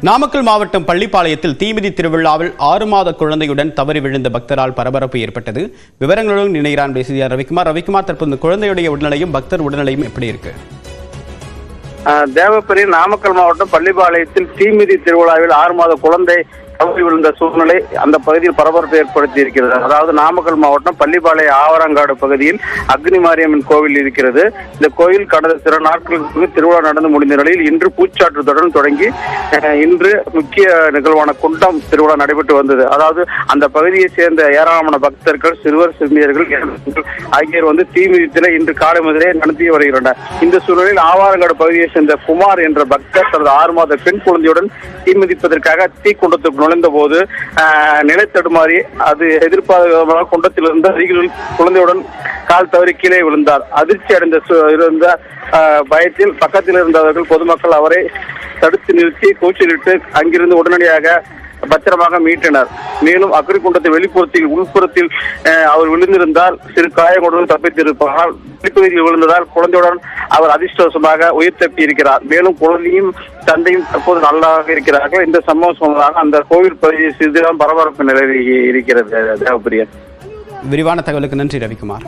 நாமக்கல் மாவட்டம் பள்ளிப்பாளையத்தில் தீமிதி திருவிழாவில் 6 மாத குழந்தையுடன் தவறி விழுந்த பக்தரால் பரபரப்பு ஏற்பட்டது. விவரங்களுடன் இணைகிறான் பேசியார் ரவிக்குமார். தற்போது குழந்தையுடைய உடல்நிலையும் பக்தர் உடல்நிலையும் எப்படி இருக்கு? தேவப்பெரிய நாமக்கல் மாவட்டம் பள்ளிப்பாளையத்தில் தீமிதி திருவிழாவில் 6 மாத குழந்தை தவறி விழுந்த சூழ்நிலை அந்த பகுதியில் பரபரப்பு ஏற்படுத்தி இருக்கிறது. அதாவது நாமக்கல் மாவட்டம் பள்ளிப்பாளைய ஆவரங்காடு பகுதியில் அக்னி மாரியம்மன் கோவில் இருக்கிறது. இந்த கோயில் கடந்த சில நாட்களுக்கு திருவிழா நடந்து முடிந்த நிலையில் இன்று பூச்சாற்றுடன் தொடங்கி இன்று முக்கிய நிகழ்வான குண்டம் திருவிழா நடைபெற்று வந்தது. அதாவது அந்த பகுதியை சேர்ந்த ஏராளமான பக்தர்கள், சிறுவர் சிறுமியர்கள் ஆகியோர் தீமிதித்தில இன்று காலை முதலே நடத்தி வருகின்றனர். இந்த சூழலில் ஆவாரங்காடு பகுதியை சேர்ந்த குமார் என்ற பக்தர் தனது 6 மாத பெண் குழந்தையுடன் தீமிதிப்பதற்காக தீக்குண்டத்துக்கு நுழைந்த போது நிலை தடுமாறி அது எதிர்பார்த்த குண்டத்திலிருந்து அருகில் குழந்தையுடன் கால் தவறி கீழே விழுந்தார். அதிர்ச்சி இருந்த பயத்தில் பக்கத்தில் இருந்தவர்கள் பொதுமக்கள் அவரை தடுத்து நிறுத்தி கூச்சலிட்டு அங்கிருந்து உடனடியாக பத்திரமாக மீட்டனர். மேலும் அக்ரிகுண்டத்தை வெளிப்புறத்தில் உள்புறத்தில் அவர் விழுந்திருந்தால் சிறு காயங்களுடன் தப்பித்திருப்பார். வெளிப்பகுதியில் விழுந்ததால் குழந்தையுடன் அவர் அதிர்ஷ்டவசமாக உயிர் தப்பி இருக்கிறார். மேலும் குழந்தையும் தந்தையும் தற்போது நல்லாக இருக்கிறார்கள். இந்த சம்பவம் சொன்னதாக அந்த கோவில் பகுதியை சிறிதுதான் பரபரப்பு நிலையில் இருக்கிறது. தேவப்பிரியன், விரிவான தகவலுக்கு நன்றி ரவிக்குமார்.